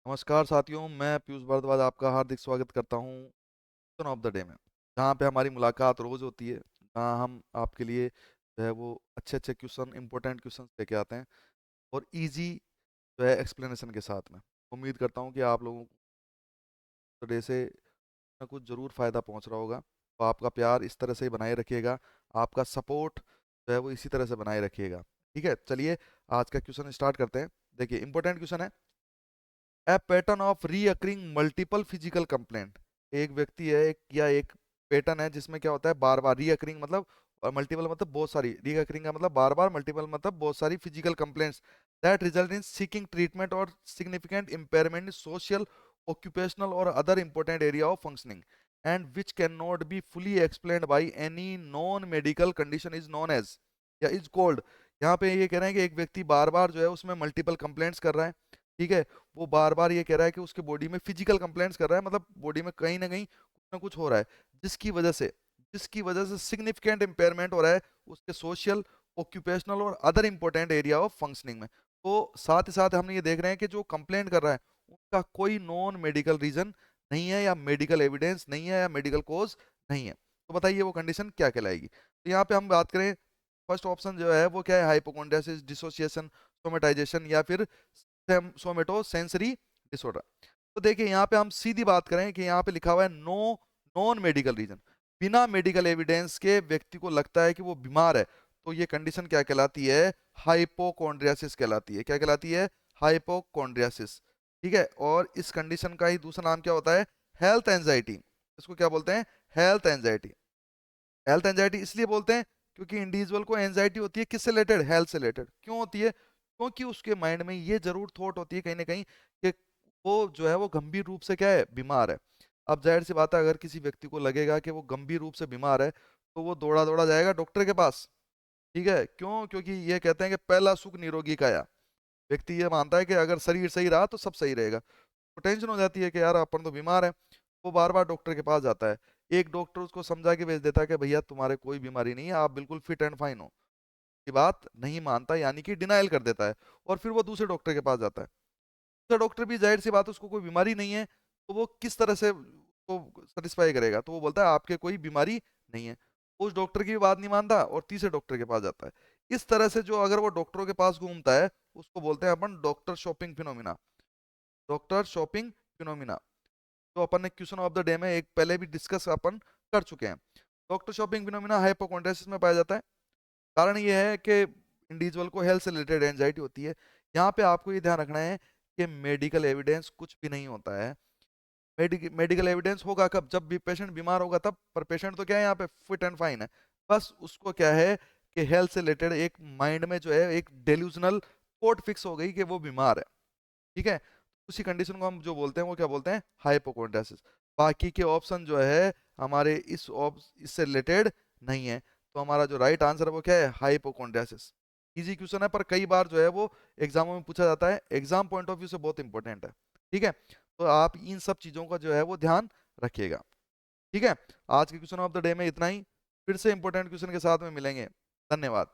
नमस्कार साथियों, मैं पीयूष भारद्वाज आपका हार्दिक स्वागत करता हूँ क्वेश्चन ऑफ द डे में। जहाँ पे हमारी मुलाकात रोज होती है, जहाँ हम आपके लिए जो है वो अच्छे अच्छे क्वेश्चन, इंपॉर्टेंट क्वेश्चन लेके आते हैं और इजी जो है एक्सप्लेनेशन के साथ में। उम्मीद करता हूँ कि आप लोगों को डे से कुछ ना कुछ ज़रूर फ़ायदा पहुँच रहा होगा। तो आपका प्यार इस तरह से ही बनाए रखिएगा, आपका सपोर्ट जो है वो इसी तरह से बनाए रखिएगा। ठीक है, चलिए आज का क्वेश्चन स्टार्ट करते हैं। देखिए, इंपॉर्टेंट क्वेश्चन है। A pattern of recurring multiple physical complaint. एक व्यक्ति है, एक पैटर्न है जिसमें क्या होता है, बार बार रीअकरिंग मतलब, और मल्टीपल मतलब बहुत सारी, रीअकरिंग का मतलब बार बार, मल्टीपल मतलब बहुत सारी physical complaints that result in seeking treatment और significant impairment in social, occupational or other important area of functioning and which cannot be fully explained by any non medical condition is known as या is called। यहाँ पे ये कह रहे हैं कि एक व्यक्ति बार बार जो है उसमें मल्टीपल कंप्लेंट्स कर रहा है। ठीक है, वो बार बार ये कह रहा है कि उसके बॉडी में फिजिकल कंप्लेंट्स कर रहा है, मतलब बॉडी में कहीं ना कुछ हो रहा है, जिसकी वजह से सिग्निफिकेंट इम्पेयरमेंट हो रहा है उसके सोशल, ऑक्यूपेशनल और other important area of functioning में। तो साथ ही साथ हम ये देख रहे हैं कि जो कंप्लेंट कर रहा है उनका कोई नॉन मेडिकल रीजन नहीं है, या मेडिकल एविडेंस नहीं है, या मेडिकल कोज नहीं है। तो बताइए वो कंडीशन क्या कहलाएगी। तो यहाँ पे हम बात करें, फर्स्ट ऑप्शन जो है वो क्या है, हाइपोकोंड्रियासिस, डिसोसिएशन, सोमेटाइजेशन, या फिर सोमेटोसेंसरी डिसऑर्डर। तो देखिए यहाँ पे हम सीधी बात करें कि यहाँ पे लिखा हुआ है नो नॉन मेडिकल रीजन, बिना मेडिकल एविडेंस के व्यक्ति को लगता है कि वो बीमार है, तो ये कंडीशन क्या कहलाती है, हाइपोकोंड्रियासिस कहलाती है। क्या कहलाती है, हाइपोकोंड्रियासिस। ठीक है, और इस कंडीशन का ही दूसरा नाम क्या होता है, हेल्थ एंजाइटी। इसको क्या बोलते हैं, हेल्थ एंजाइटी। हेल्थ एंजाइटी इसलिए बोलते हैं क्योंकि इंडिविजुअल को एंजाइटी होती है किससे रिलेटेड, हेल्थ से रिलेटेड। क्यों होती है, क्योंकि उसके माइंड में ये जरूर थॉट होती है कहीं ना कहीं कि वो जो है वो गंभीर रूप से क्या है, बीमार है। अब जाहिर सी बात है, अगर किसी व्यक्ति को लगेगा कि वो गंभीर रूप से बीमार है तो वो दौड़ा दौड़ा जाएगा डॉक्टर के पास। ठीक है, क्यों, क्योंकि ये कहते हैं कि पहला सुख निरोगी काया। व्यक्ति ये मानता है कि अगर शरीर सही रहा तो सब सही रहेगा। तो टेंशन हो जाती है कि यार अपन तो बीमार है, वो बार बार डॉक्टर के पास जाता है। एक डॉक्टर उसको समझा के भेज देता है कि भैया तुम्हारे कोई बीमारी नहीं है, आप बिल्कुल फिट एंड फाइन हो। की बात नहीं मानता, यानी कि डिनाइल कर देता है, और फिर वो दूसरे डॉक्टर के पास जाता है। दूसरा डॉक्टर भी जाहिर सी बात है उसको कोई बीमारी नहीं है, तो वो किस तरह से वो सेटिस्फाई करेगा, तो वो बोलता है आपके कोई बीमारी नहीं है। उस डॉक्टर की भी बात नहीं मानता और तीसरे डॉक्टर के पास जाता है। इस तरह से जो अगर वो डॉक्टरों के पास घूमता है उसको बोलते हैं अपन doctor shopping phenomena. Doctor shopping phenomena, तो अपन ने क्वेश्चन ऑफ द डे में एक पहले भी डिस्कस अपन कर चुके हैं। डॉक्टर शॉपिंग फिनोमिना हाइपोकोंड्रियासिस में पाया जाता है। कारण ये है कि इंडिविजुअल को हेल्थ से रिलेटेड एंजाइटी होती है। यहाँ पे आपको ये ध्यान रखना है कि मेडिकल एविडेंस कुछ भी नहीं होता है। मेडिकल एविडेंस होगा कब, जब भी पेशेंट बीमार होगा तब। पर पेशेंट तो क्या है, यहाँ पे फिट एंड फाइन है। बस उसको क्या है कि हेल्थ से रिलेटेड एक माइंड में जो है एक डेल्यूजनल थॉट फिक्स हो गई कि वो बीमार है। ठीक है, उसी कंडीशन को हम जो बोलते हैं वो क्या बोलते हैं, हाइपोकोंड्रियासिस। बाकी के ऑप्शन जो है हमारे इससे रिलेटेड नहीं है। तो हमारा जो राइट आंसर है वो क्या है, हाइपोकोंड्रियासिस। इजी क्वेश्चन है, पर कई बार जो है वो एग्जामों में पूछा जाता है, एग्जाम पॉइंट ऑफ व्यू से बहुत इंपॉर्टेंट है। ठीक है, तो आप इन सब चीजों का जो है वो ध्यान रखिएगा। ठीक है, आज के क्वेश्चन ऑफ द डे में इतना ही। फिर से इंपॉर्टेंट क्वेश्चन के साथ में मिलेंगे। धन्यवाद।